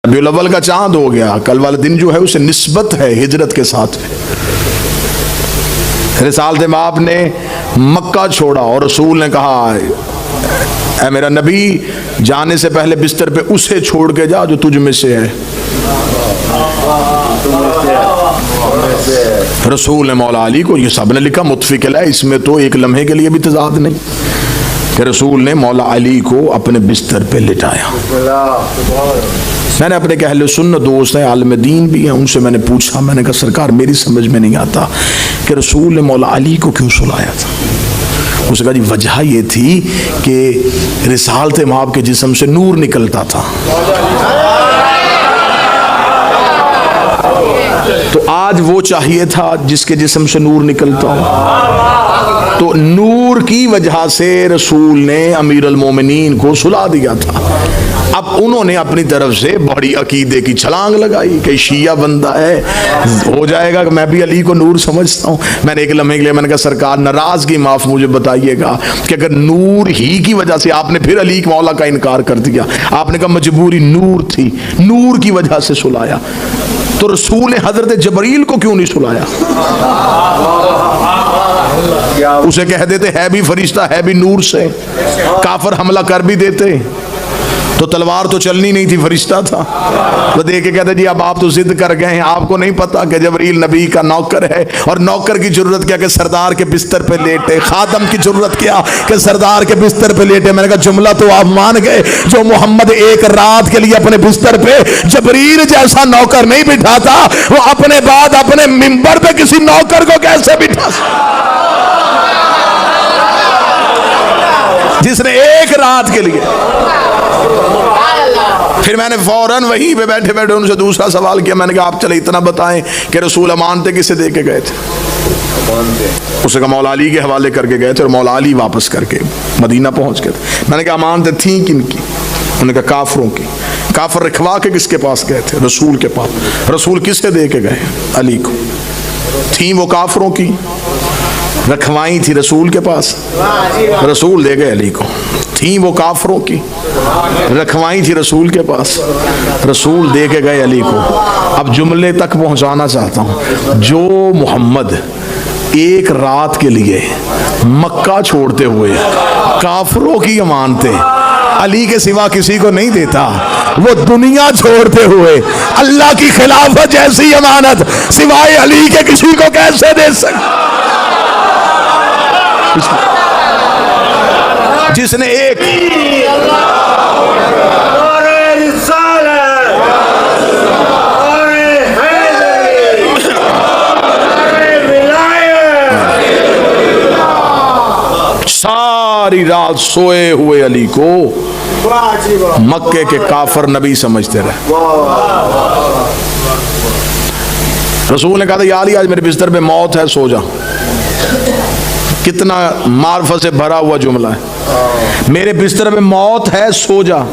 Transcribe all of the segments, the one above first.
रबीउल अव्वल का चांद हो गया, कल वाले दिन जो है उसे निस्बत है हिजरत के साथ। रिसालत माप ने मक्का छोड़ा और रसूल ने कहा, ऐ मेरा नबी, जाने से पहले बिस्तर पे उसे छोड़ के जा जो तुझ में से है। रसूल ने मौला अली को, ये सब ने लिखा मुत्फिक है, इसमें तो एक लम्हे के लिए भी तजाद नहीं, कि रसूल ने मौला अली को अपने बिस्तर पे लिटाया। मैंने अपने अहले सुन्नत दोस्त हैं, आलिम दीन भी हैं, उनसे मैंने पूछा, मैंने कहा सरकार मेरी समझ में नहीं आता कि रसूल ने मौला अली को क्यों सुलाया था। उसने कहा जी वजह ये थी कि रिसालत माप के जिस्म से नूर निकलता था। तो आज वो चाहिए था जिसके जिस्म से नूर निकलता हो, तो नूर की वजह से रसूल ने अमीर अल मोमिनीन को सुला दिया था। अब उन्होंने अपनी तरफ से बड़ी अकीदे की छलांग लगाई कि शिया बंदा है, हो जाएगा कि मैं भी अली को नूर समझता हूँ। मैंने एक लम्हे के लिए मैंने कहा सरकार नाराजगी माफ मुझे बताइएगा कि अगर नूर ही की वजह से आपने फिर अली मौला का इनकार कर दिया, आपने कहा मजबूरी नूर थी, नूर की वजह से सुलाया, तो रसूल ने हजरत जबरील को क्यों नहीं सुलाया? उसे कह देते है भी फरिश्ता है भी नूर से, काफर हमला कर भी देते तो तलवार तो चलनी नहीं थी, फरिश्ता था। तो देख के कहते जी अब आप तो जिद कर गए हैं, आपको नहीं पता कि जबरील नबी का नौकर है, और नौकर की जरूरत क्या कि सरदार के बिस्तर पे लेटे, खादम की जरूरत क्या कि सरदार के बिस्तर पे लेटे। मैंने कहा जुमला तो आप मान गए, जो मोहम्मद एक रात के लिए अपने बिस्तर पे जबरील जैसा नौकर नहीं बिठाता, वो अपने बाद अपने मिंबर पे किसी नौकर को कैसे बिठा, जिसने एक रात के लिए। फिर मैंने फौरन वहीं पे बैठे बैठे उनसे दूसरा सवाल किया, मैंने कहा आप चले इतना बताएं कि रसूल अमानते किसे दे के गए थे? उसने कहा मौला अली के हवाले करके गए थे और मौला अली वापस करके मदीना पहुंच गए थे। मैंने कहा अमानते थी किनकी? उन्होंने कहा काफरों की। काफर रखवा के किसके पास गए थे? रसूल के पास। रसूल किससे दे के गए? अली को। थी वो काफरों की, रखवाई थी रसूल के पास, रसूल दे गए अली को। थी वो काफरों की, रखवाई थी रसूल के पास, रसूल दे के गए अली को। अब जुमले तक पहुंचाना चाहता हूं, जो मोहम्मद एक रात के लिए मक्का छोड़ते हुए काफरों की अमानतें अली के सिवा किसी को नहीं देता, वो दुनिया छोड़ते हुए अल्लाह की खिलाफत जैसी अमानत सिवाय अली के किसी को कैसे दे सकता? जिसने एक सारी रात सोए हुए अली को मक्के के काफर नबी समझते रहे। रसूल ने कहा था या अली आज मेरे बिस्तर पे मौत है, सो जा। कितना मार्फत से भरा हुआ जुमला है, मेरे बिस्तर में मौत है सो जा।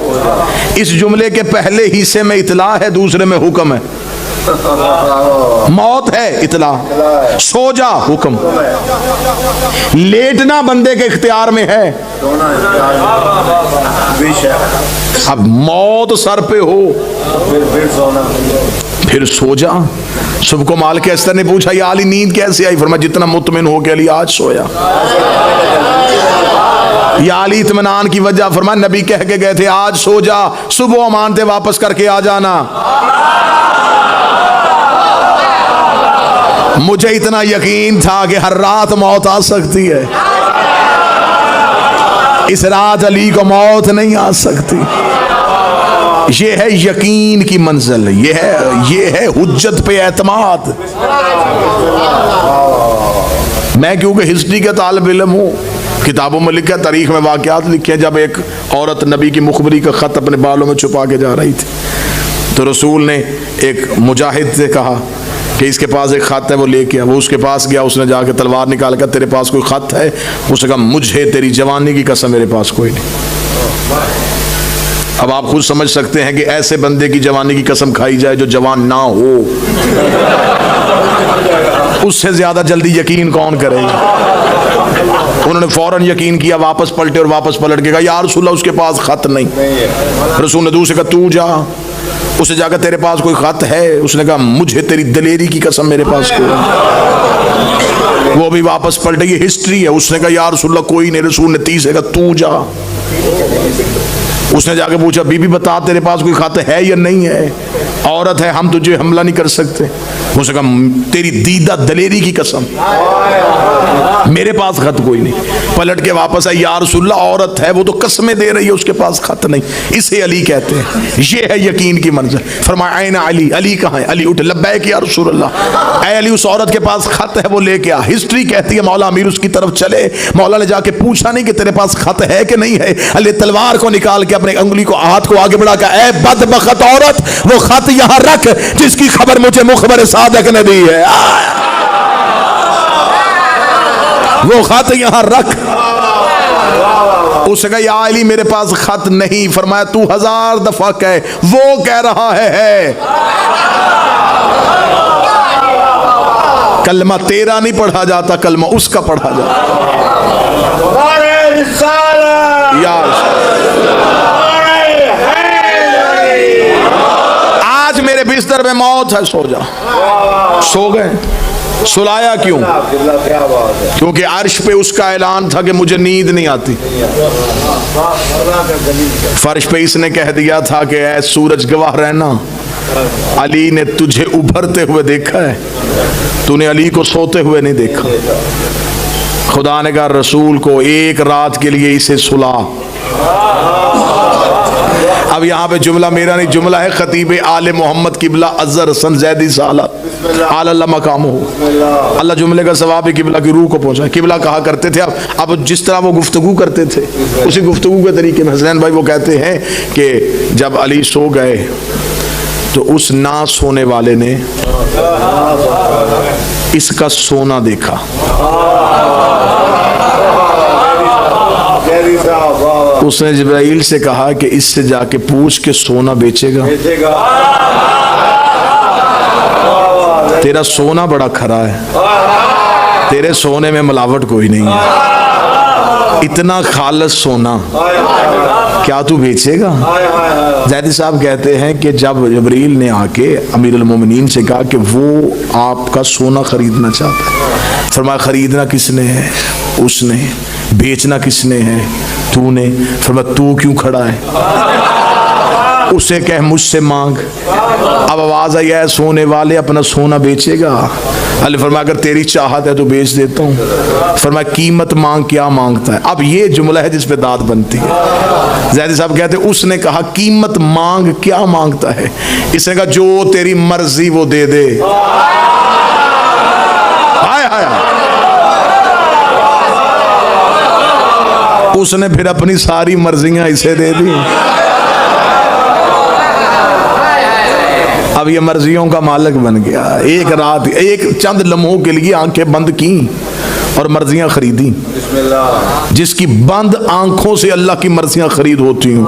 इस जुमले के पहले हिस्से में इतला है, दूसरे में हुक्म है। मौत है इतला, सो जा हुक्म। लेटना बंदे के इख्तियार में है। अब मौत सर पे हो फिर सो जा। सुबह को माल के अस्तर ने पूछा या अली नींद कैसे आई? फरमाया जितना मुतमिन हो के अली आज सोया। या अली इत्मीनान की वजह? फरमाया नबी कह के गए थे आज सो जा, सुबह अमानते वापस करके आ जाना। मुझे इतना यकीन था कि हर रात मौत आ सकती है, इस रात अली को मौत नहीं आ सकती। ये है यकीन की मंजिल, ये है हुज्जत पे एतमाद। मैं क्योंकि हिस्ट्री का तालिब इल्म हूँ, किताबों में लिखा, तारीख में वाक़यात लिखे, जब एक औरत नबी की मुखबरी का ख़त अपने बालों में छुपा के जा रही थी, तो रसूल ने एक मुजाहिद से कहा कि इसके पास एक ख़त है, वो लेके आ। वो उसके पास गया, उसने जाके तलवार निकाल कर तेरे पास कोई ख़त है? उसने कहा मुझे तेरी जवानी की कसम मेरे पास कोई नहीं। अब आप खुद समझ सकते हैं कि ऐसे बंदे की जवानी की कसम खाई जाए जो जवान ना हो, उससे ज्यादा जल्दी यकीन कौन करेगा? उन्होंने फौरन यकीन किया, वापस पलटे और वापस पलट के कहा या रसूल अल्लाह उसके पास खत नहीं। रसूल ने दूसरे कहा तू जा, उसे जाकर तेरे पास कोई खत है? उसने कहा मुझे तेरी दलेरी की कसम मेरे पास कोई। वो भी वापस पलटे, ये हिस्ट्री है। उसने कहा या रसूलल्लाह कोई नहीं। रसूल ने 30 कहा तू जा। उसने जाके पूछा बीबी बता तेरे पास कोई खत है या नहीं है? औरत है, हम तुझे हमला नहीं कर सकते। उसने कहा तेरी दीदा दलेरी की कसम मेरे पास खत कोई नहीं। पलट के वापस आई, या रसूलल्लाह औरत है, वो तो कसमें दे रही है, उसके पास खत नहीं। इसे अली कहते हैं, ये है यकीन की मंजिल। फरमाया ऐन अली, अली कहाँ है? अली उठ, लब्बैक या रसूलल्लाह। ऐ अली उस औरत के पास खत है, वो लेके आ। हिस्ट्री कहती है मौला अमीर उसकी तरफ चले, मौला ने जाके पूछा नहीं कि तेरे पास खत है कि नहीं है। अली तलवार को निकाल के अपने अंगुली को, हाथ को आगे बढ़ा कर, ऐ बदबख्त औरत, वो खत यहां रख जिसकी खबर मुझे मुखबर सादिक ने दी है। वो खत यहां रख। उसने कहा या अली मेरे पास खत नहीं। फरमाया तू 1000 दफा कह, वो कह रहा है। कलमा तेरा नहीं पढ़ा जाता, कलमा उसका पढ़ा जाता। आज मेरे बिस्तर में मौत है, सो जा। सो गए। सुलाया क्यों? क्योंकि अर्श पे उसका ऐलान था कि मुझे नींद नहीं आती। फर्श पे इसने कह दिया था कि ऐ सूरज गवाह रहना, अली ने तुझे उभरते हुए देखा है, तूने अली को सोते हुए नहीं देखा। खुदा ने कहा रसूल को एक रात के लिए इसे सुला। अब यहाँ पे जुमला मेरा नहीं, जुमला है खतीब आले मोहम्मद किबला अजहर हसन जैदी सालत आला मकाम हो। अल्लाह जुमले का सवाब किबला की रूह को पहुंचा। किबला कहा करते थे, अब जिस तरह वो गुफ्तगू करते थे उसी गुफ्तगू के तरीके में हसनैन भाई वो कहते हैं कि जब अली सो गए तो उस ना सोने वाले ने इसका सोना देखा। उसने जिब्राइल से कहा कि इससे जाके पूछ के सोना बेचेगा। तेरा सोना बड़ा खरा है, तेरे सोने में मिलावट कोई नहीं है, इतना खालस सोना क्या तू बेचेगा? जैदी साहब कहते हैं कि जब जिब्रील ने आके अमीरुल मोमिनीन से कहा कि वो आपका सोना खरीदना चाहता है, फरमाया खरीदना किसने है? उसने। बेचना किसने है? तूने। फरमाया तू क्यों खड़ा है? उसे कह मुझसे मांग। अब आवाज आई है सोने वाले अपना सोना बेचेगा? अल्लाह फरमाया अगर तेरी चाहत है तो बेच देता हूँ। फरमाया कीमत मांग, क्या मांगता है? अब ये जुमला है जिस पे दाद बनती है। ज़ैदी साहब कहते उसने kहा कीमत मांग, क्या मांगता है? इसने कहा जो तेरी मर्जी वो दे दे। हाय हाय। उसने फिर अपनी सारी मर्जियां इसे दे दी। अब ये मर्जियों का मालिक बन गया। एक रात, एक चंद लम्हों के लिए आंखें बंद की और मर्जियां खरीदी। जिसकी बंद आंखों से अल्लाह की मर्जियां खरीद होती हूँ।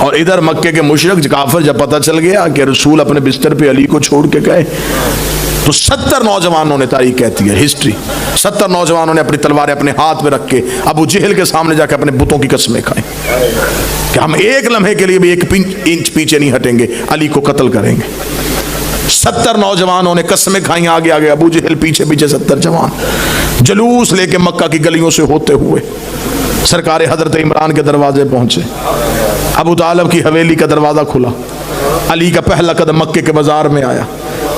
और इधर मक्के के मुशरिक काफिर जब पता चल गया कि रसूल अपने बिस्तर पे अली को छोड़ के गए तो 70 नौजवानों ने, तारीख कहती है हिस्ट्री, 70 नौजवानों ने अपनी तलवारें अपने हाथ में रख के अबू जहल के सामने जाकर अपने बुतों की कसमें खाई कि हम एक लम्हे के लिए भी एक इंच पीछे नहीं हटेंगे, अली को कत्ल करेंगे। 70 नौजवानों ने कसमें खाई आगे आगे, अबू जहल पीछे पीछे 70 जवान जुलूस लेके मक्का की गलियों से होते हुए सरकार हजरत इमरान के दरवाजे पहुंचे। अबू तालिब की हवेली का दरवाजा खुला, अली का पहला कदम मक्के के बाजार में आया।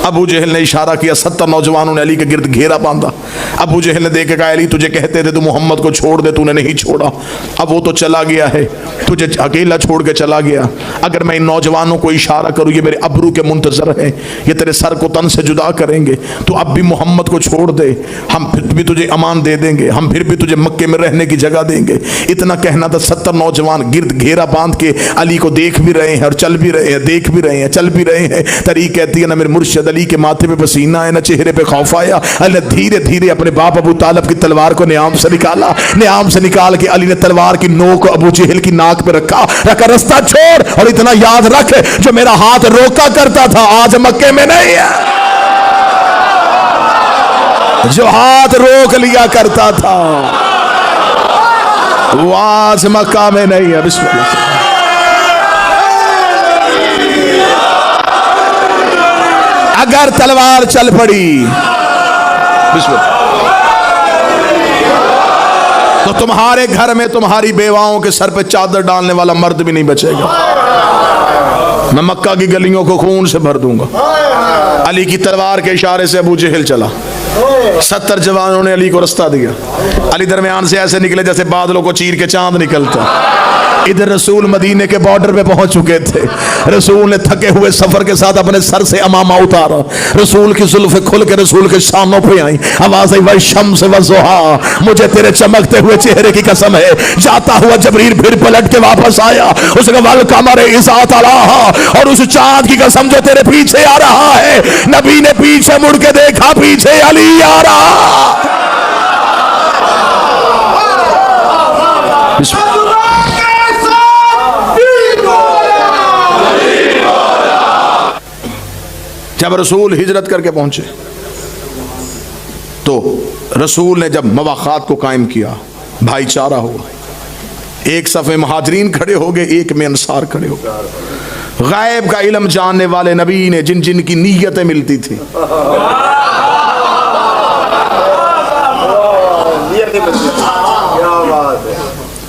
अबू जहल ने इशारा किया, 70 नौजवानों ने अली के गिर्द घेरा बांधा। अबू जहल ने देख के कहा अली तुझे कहते थे तू मोहम्मद को छोड़ दे, तूने नहीं छोड़ा, अब वो तो चला गया है, तुझे अकेला छोड़ के चला गया। अगर मैं इन नौजवानों को इशारा करूँ ये मेरे अबरू के मुंतजर हैं, ये तेरे सर को तन से जुदा करेंगे, तो अब भी मोहम्मद को छोड़ दे, हम फिर भी तुझे अमान दे देंगे, हम फिर भी तुझे मक्के में रहने की जगह देंगे। इतना कहना था, 70 नौजवान गिर्द घेरा बांध के अली को देख भी रहे हैं और चल भी रहे हैं, देख भी रहे हैं, चल भी रहे हैं। तरीक कहती है ना मेरे मुर्शिद अली के माथे पे पसीना है, ना चेहरे पे खौफ आया। अल्लाह धीरे धीरे अपने बाप अबू तालिब की तलवार को नियाम से निकाला, नियाम से निकाल के अली ने तलवार की नोक अबू जहल की नाक पे रखा, रास्ता छोड़ और इतना याद रख जो मेरा हाथ रोका करता था आज मक्के में नहीं है, जो हाथ रोक लिया करता था वो आज मक्का में नहीं है। बिस्मिल्लाह। अगर तलवार चल पड़ी तो तुम्हारे घर में तुम्हारी बेवाओं के सर पे चादर डालने वाला मर्द भी नहीं बचेगा। मैं मक्का की गलियों को खून से भर दूंगा। अली की तलवार के इशारे से अबू जहल चला, 70 जवानों ने अली को रास्ता दिया। अली दरमियान से ऐसे निकले जैसे बादलों को चीर के चांद निकलता। इधर रसूल मदीने के बॉर्डर पे पहुंच चुके थे। रसूल ने थके हुए सफर के साथ अपने सर से अमामा उतारा। रसूल की जुल्फे खुल के रसूल के शानों पे आई। आवाज आई वह शम्स व ज़ुहा, मुझे तेरे चमकते हुए चेहरे की कसम है। जाता हुआ जबरील फिर पलट के वापस आया। उसने वल कमर इज़ा तलाहा, और उस चांद की कसम जो तेरे पीछे आ रहा है। नबी ने पीछे मुड़ के देखा, पीछे अली आ रहा। जब रसूल हिजरत करके पहुंचे तो रसूल ने जब मवाखात को कायम किया, भाईचारा हुआ, एक सफ़े महाजरीन खड़े हो गए, एक में अंसार खड़े हो गए। गायब का इल्म जानने वाले नबी ने जिन जिन की नीयतें मिलती थी,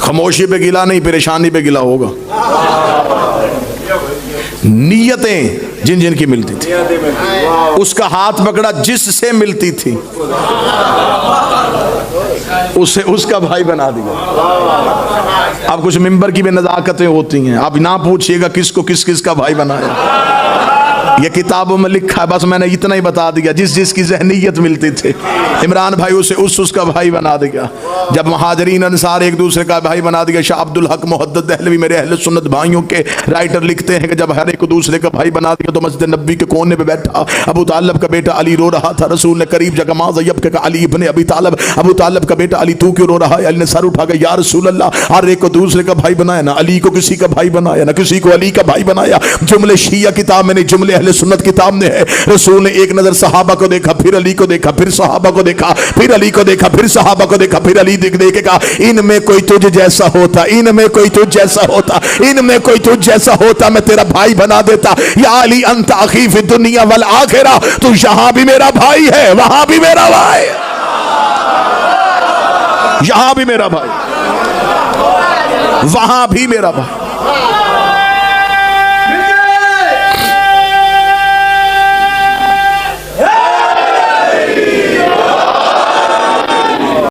खामोशी पे गिला नहीं, परेशानी पे गिला होगा। नीयतें जिन जिन की मिलती थी, उसका हाथ पकड़ा जिससे मिलती थी, उसे उसका भाई बना दिया। अब कुछ मिंबर की भी नज़ाकतें होती हैं, आप ना पूछिएगा किसको किस किस का भाई बनाया। ये किताबों में लिखा है, बस मैंने इतना ही बता दिया। जिस जिसकी ज़हनीयत मिलती थी, इमरान भाई उसे उसका भाई बना दिया। जब महाजरीन अंसार एक दूसरे का भाई बना दिया। शाह अब्दुल हक मुहद्दिस दहलवी मेरे अहले सुन्नत भाइयों के राइटर लिखते हैं कि जब हर एक दूसरे का भाई बना दिया तो मस्जिद नबी के कोने पे बैठा अबू तालिब का बेटा अली रो रहा था। रसूल ने करीब जगह माज़यब के अली इब्ने अबी तालिब, अबू तालिब का बेटा अली तू क्यों रो रहा है? अली ने सर उठा के, या रसूल अल्लाह, हर एक को दूसरे का भाई बनाया, ना अली को किसी का भाई बनाया, ना किसी को अली का भाई बनाया। जुमले शिया किताब में नहीं, जुमले अहले सुन्नत किताब में है। रसूल ने एक नजर सहाबा को देखा, फिर अली को देखा, फिर सहाबा को देखा, फिर अली को देखा, फिर सहाबा को देखा, फिर अली देखेगा, इनमें कोई तुझ जैसा होता, इनमें कोई तुझ जैसा होता, इनमें कोई तुझ जैसा होता, मैं तेरा भाई बना देता। या अली अंत अखी फी दुनिया वल आखिरा, तू यहां भी मेरा भाई है, वहां भी मेरा भाई, यहां भी मेरा भाई, वहां भी मेरा भाई।